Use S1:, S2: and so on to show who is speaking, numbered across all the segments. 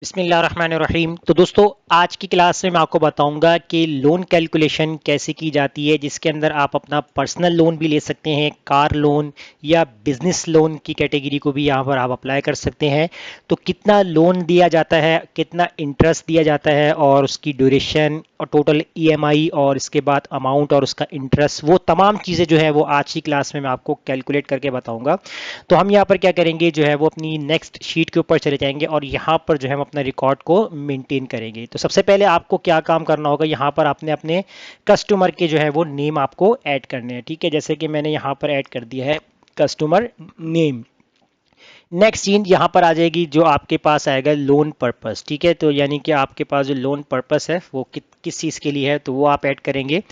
S1: बिस्मिल्लाहिर्रहमानिर्रहीम। तो दोस्तों, आज की क्लास में मैं आपको बताऊंगा कि लोन कैलकुलेशन कैसे की जाती है, जिसके अंदर आप अपना पर्सनल लोन भी ले सकते हैं, कार लोन या बिजनेस लोन की कैटेगरी को भी यहाँ पर आप अप्लाई कर सकते हैं। तो कितना लोन दिया जाता है, कितना इंटरेस्ट दिया जाता है और उसकी ड्यूरेशन और टोटल ईएमआई और इसके बाद अमाउंट और उसका इंटरेस्ट, वो तमाम चीज़ें जो है वो आज की क्लास में मैं आपको कैलकुलेट करके बताऊंगा। तो हम यहाँ पर क्या करेंगे, जो है वो अपनी नेक्स्ट शीट के ऊपर चले जाएंगे और यहाँ पर जो है हम अपना रिकॉर्ड को मेंटेन करेंगे। तो सबसे पहले आपको क्या काम करना होगा, यहाँ पर आपने अपने कस्टमर के जो है वो नेम आपको ऐड करने हैं। ठीक है, जैसे कि मैंने यहाँ पर ऐड कर दिया है कस्टमर नेम। नेक्स्ट चीज यहाँ पर आ जाएगी, जो आपके पास आएगा लोन पर्पस। ठीक है, तो यानी कि आपके पास जो लोन पर्पस है वो किस चीज़ के लिए है, तो वो आप ऐड करेंगे।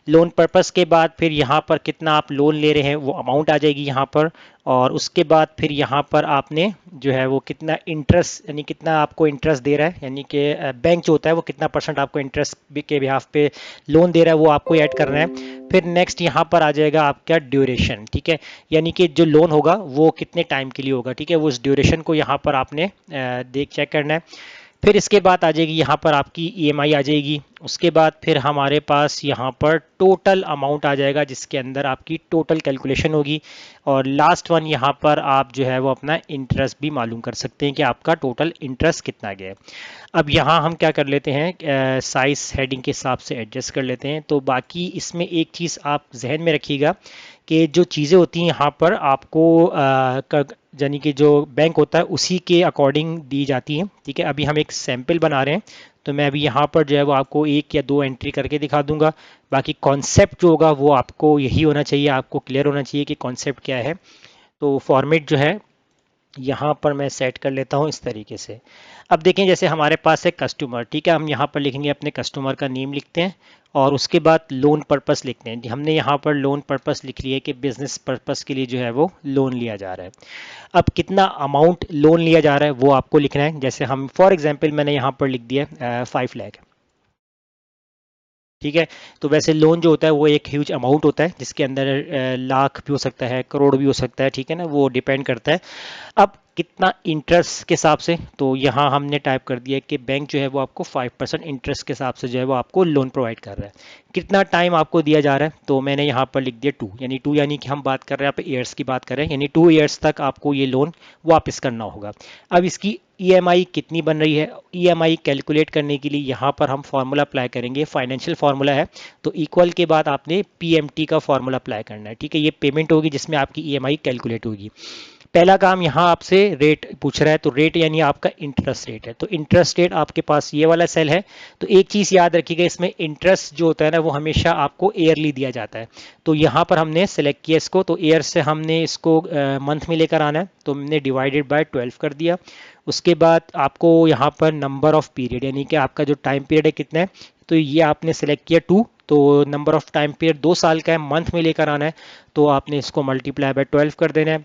S1: लोन पर्पस के बाद फिर यहाँ पर कितना आप लोन ले रहे हैं वो अमाउंट आ जाएगी यहाँ पर। और उसके बाद फिर यहाँ पर आपने जो है वो कितना इंटरेस्ट, यानी कितना आपको इंटरेस्ट दे रहा है, यानी कि बैंक जो होता है वो कितना परसेंट आपको इंटरेस्ट के बिहाफ पे लोन दे रहा है, वो आपको ऐड करना है। फिर नेक्स्ट यहाँ पर आ जाएगा आपका ड्यूरेशन। ठीक है, यानी कि जो लोन होगा वो कितने टाइम के लिए होगा। ठीक है, वो उस ड्यूरेशन को यहाँ पर आपने देख चेक करना है। फिर इसके बाद आ जाएगी यहाँ पर आपकी ईएमआई आ जाएगी। उसके बाद फिर हमारे पास यहाँ पर टोटल अमाउंट आ जाएगा, जिसके अंदर आपकी टोटल कैलकुलेशन होगी। और लास्ट वन यहाँ पर आप जो है वो अपना इंटरेस्ट भी मालूम कर सकते हैं कि आपका टोटल इंटरेस्ट कितना गया है। अब यहाँ हम क्या कर लेते हैं, साइज हेडिंग के हिसाब से एडजस्ट कर लेते हैं। तो बाकी इसमें एक चीज़ आप जहन में रखिएगा कि जो चीज़ें होती हैं यहाँ पर आपको यानी कि जो बैंक होता है उसी के अकॉर्डिंग दी जाती हैं। ठीक है, अभी हम एक सैंपल बना रहे हैं, तो मैं अभी यहाँ पर जो है वो आपको एक या दो एंट्री करके दिखा दूंगा। बाकी कॉन्सेप्ट जो होगा वो आपको यही होना चाहिए, आपको क्लियर होना चाहिए कि कॉन्सेप्ट क्या है। तो फॉर्मेट जो है यहाँ पर मैं सेट कर लेता हूँ इस तरीके से। अब देखें, जैसे हमारे पास है कस्टमर। ठीक है, हम यहाँ पर लिखेंगे, अपने कस्टमर का नेम लिखते हैं और उसके बाद लोन पर्पस लिखते हैं। हमने यहाँ पर लोन पर्पस लिख लिया है कि बिजनेस पर्पस के लिए जो है वो लोन लिया जा रहा है। अब कितना अमाउंट लोन लिया जा रहा है वो आपको लिखना है। जैसे हम फॉर एग्जांपल मैंने यहाँ पर लिख दिया 5 लाख। ठीक है, तो वैसे लोन जो होता है वो एक ह्यूज अमाउंट होता है, जिसके अंदर लाख भी हो सकता है, करोड़ भी हो सकता है। ठीक है ना, वो डिपेंड करता है। अब कितना इंटरेस्ट के हिसाब से, तो यहाँ हमने टाइप कर दिया कि बैंक जो है वो आपको 5% इंटरेस्ट के हिसाब से जो है वो आपको लोन प्रोवाइड कर रहा है। कितना टाइम आपको दिया जा रहा है, तो मैंने यहाँ पर लिख दिया 2, यानी 2 यानी कि हम बात कर रहे हैं, यहाँ पे ईयर्स की बात कर रहे हैं, यानी 2 ईयर्स तक आपको ये लोन वापस करना होगा। अब इसकी ईएमआई कितनी बन रही है, ईएमआई कैलकुलेट करने के लिए यहाँ पर हम फार्मूला अप्लाई करेंगे। फाइनेंशियल फार्मूला है, तो इक्वल के बाद आपने पीएमटी का फार्मूला अप्लाई करना है। ठीक है, ये पेमेंट होगी जिसमें आपकी ईएमआई कैलकुलेट होगी। पहला काम, यहाँ आपसे रेट पूछ रहा है, तो रेट यानी आपका इंटरेस्ट रेट है। तो इंटरेस्ट रेट आपके पास ये वाला सेल है। तो एक चीज़ याद रखिएगा, इसमें इंटरेस्ट जो होता है ना वो हमेशा आपको ईयरली दिया जाता है। तो यहाँ पर हमने सेलेक्ट किया इसको, तो ईयर से हमने इसको मंथ में लेकर आना है, तो हमने डिवाइडेड बाय 12 कर दिया। उसके बाद आपको यहाँ पर नंबर ऑफ पीरियड, यानी कि आपका जो टाइम पीरियड है कितना है, तो ये आपने सेलेक्ट किया 2। तो नंबर ऑफ टाइम पीरियड 2 साल का है, मंथ में लेकर आना है, तो आपने इसको मल्टीप्लाई बाय 12 कर देना है।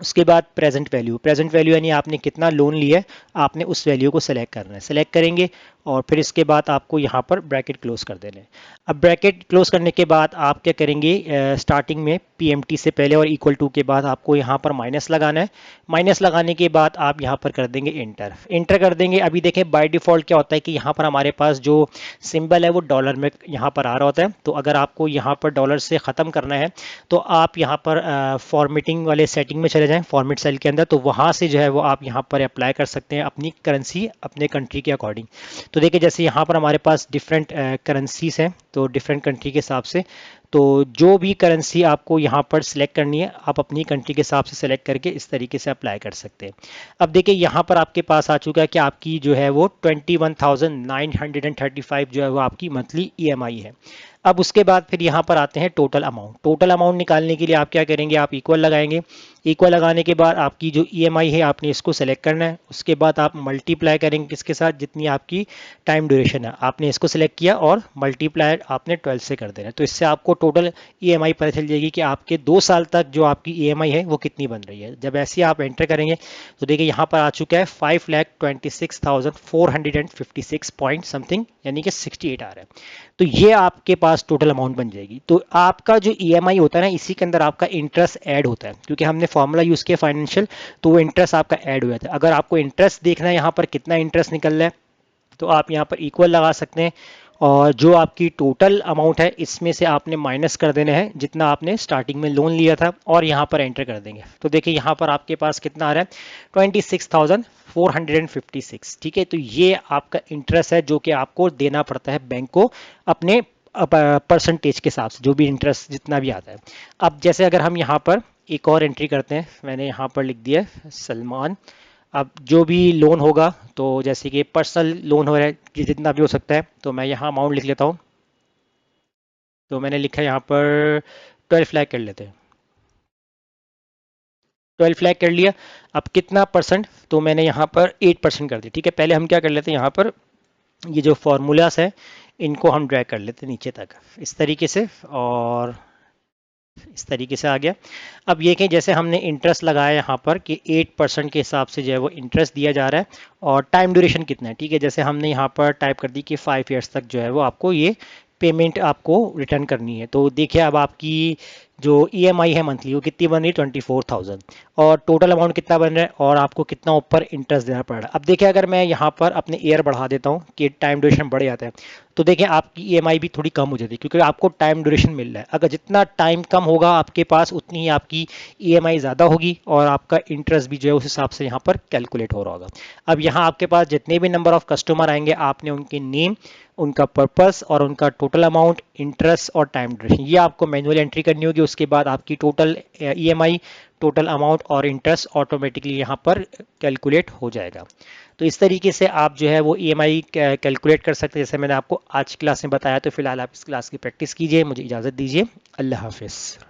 S1: उसके बाद प्रेजेंट वैल्यू यानी आपने कितना लोन लिया है, आपने उस वैल्यू को सेलेक्ट करना है। सेलेक्ट करेंगे और फिर इसके बाद आपको यहाँ पर ब्रैकेट क्लोज कर देना है। अब ब्रैकेट क्लोज करने के बाद आप क्या करेंगे, स्टार्टिंग में पीएमटी से पहले और इक्वल टू के बाद आपको यहाँ पर माइनस लगाना है। माइनस लगाने के बाद आप यहाँ पर कर देंगे इंटर, इंटर कर देंगे। अभी देखें बाय डिफॉल्ट क्या होता है कि यहाँ पर हमारे पास जो सिंबल है वो डॉलर में यहाँ पर आ रहा होता है। तो अगर आपको यहाँ पर डॉलर से ख़त्म करना है तो आप यहाँ पर फॉर्मेटिंग वाले सेटिंग में चले जाएं, फॉर्मेट सेल के अंदर, तो वहाँ से जो है वो आप यहाँ पर अप्लाई कर सकते हैं अपनी करेंसी अपने कंट्री के अकॉर्डिंग। तो देखिए, जैसे यहाँ पर हमारे पास डिफरेंट करेंसीज हैं, तो डिफरेंट कंट्री के हिसाब से, तो जो भी करेंसी आपको यहाँ पर सिलेक्ट करनी है आप अपनी कंट्री के हिसाब से सिलेक्ट करके इस तरीके से अप्लाई कर सकते हैं। अब देखिए, यहाँ पर आपके पास आ चुका है कि आपकी जो है वो 21,935 जो है वो आपकी मंथली ईएमआई है। अब उसके बाद फिर यहाँ पर आते हैं टोटल अमाउंट। टोटल अमाउंट निकालने के लिए आप क्या करेंगे, आप इक्वल लगाएंगे। इक्वल लगाने के बाद आपकी जो ईएमआई है आपने इसको सेलेक्ट करना है। उसके बाद आप मल्टीप्लाई करेंगे किसके साथ, जितनी आपकी टाइम ड्यूरेशन है आपने इसको सेलेक्ट किया और मल्टीप्लाई आपने 12 से कर देना है। तो इससे आपको टोटल ईएमआई पता चल जाएगी कि आपके 2 साल तक जो आपकी ईएमआई है वो कितनी बन रही है। जब ऐसे आप एंटर करेंगे तो देखिए यहाँ पर आ चुका है 5,26,456 पॉइंट समथिंग, यानी कि 68 आ रहा है। तो ये आपके पास टोटल अमाउंट बन जाएगी। तो आपका जो ईएमआई होता है ना, इसी के अंदर आपका इंटरेस्ट ऐड होता है, क्योंकि हमने फॉर्मूला यूज़ किया फाइनेंशियल, तो वो इंटरेस्ट आपका ऐड हुआ था। अगर आपको इंटरेस्ट देखना है यहाँ पर कितना इंटरेस्ट निकल रहा है, तो आप यहाँ पर इक्वल लगा सकते हैं, और जो आपकी टोटल अमाउंट है इसमें से आपने माइनस कर देना है जितना आपने स्टार्टिंग में लोन लिया था, और यहाँ पर एंटर कर देंगे। तो देखिए यहाँ पर आपके पास कितना आ रहा है, 26,456। ठीक है, तो ये आपका इंटरेस्ट है जो कि आपको देना पड़ता है बैंक को अपने परसेंटेज के हिसाब से, जो भी इंटरेस्ट जितना भी आता है। अब जैसे अगर हम यहाँ पर एक और एंट्री करते हैं, मैंने यहाँ पर लिख दिया सलमान। अब जो भी लोन होगा, तो जैसे कि पर्सनल लोन हो रहा है जितना भी हो सकता है, तो मैं यहाँ अमाउंट लिख लेता हूँ। तो मैंने लिखा है यहाँ पर 12 लाख कर लेते हैं, 12 लाख कर लिया। अब कितना परसेंट, तो मैंने यहाँ पर 8% कर दिया। ठीक है, पहले हम क्या कर लेते हैं, यहाँ पर ये जो फॉर्मूलास है इनको हम ड्रैग कर लेते हैं नीचे तक इस तरीके से, और इस तरीके से आ गया। अब ये कि जैसे हमने इंटरेस्ट लगाया यहाँ पर कि 8% के हिसाब से जो है वो इंटरेस्ट दिया जा रहा है, और टाइम ड्यूरेशन कितना है। ठीक है, जैसे हमने यहाँ पर टाइप कर दी कि 5 ईयर्स तक जो है वो आपको ये पेमेंट आपको रिटर्न करनी है। तो देखिए अब आपकी जो ईएमआई है मंथली वो कितनी बन रही है, 24,000, और टोटल अमाउंट कितना बन रहा है, और आपको कितना ऊपर इंटरेस्ट देना पड़ रहा है। अब देखिए अगर मैं यहाँ पर अपने ईयर बढ़ा देता हूँ कि टाइम ड्यूरेशन बढ़ जाता है, तो देखिए आपकी ईएमआई भी थोड़ी कम हो जाती है, क्योंकि आपको टाइम ड्यूरेशन मिल रहा है। अगर जितना टाइम कम होगा आपके पास, उतनी ही आपकी ईएमआई ज़्यादा होगी, और आपका इंटरेस्ट भी जो है उस हिसाब से यहाँ पर कैलकुलेट हो रहा होगा। अब यहाँ आपके पास जितने भी नंबर ऑफ कस्टमर आएंगे, आपने उनके नेम, उनका पर्पस, और उनका टोटल अमाउंट, इंटरेस्ट और टाइम ड्यूरेशन, ये आपको मैनुअली एंट्री करनी होगी। उसके बाद आपकी टोटल ईएमआई, टोटल अमाउंट और इंटरेस्ट ऑटोमेटिकली यहाँ पर कैलकुलेट हो जाएगा। तो इस तरीके से आप जो है वो ईएमआई कैलकुलेट कर सकते हैं, जैसे मैंने आपको आज की क्लास में बताया। तो फिलहाल आप इस क्लास की प्रैक्टिस कीजिए, मुझे इजाज़त दीजिए, अल्लाह हाफिज़।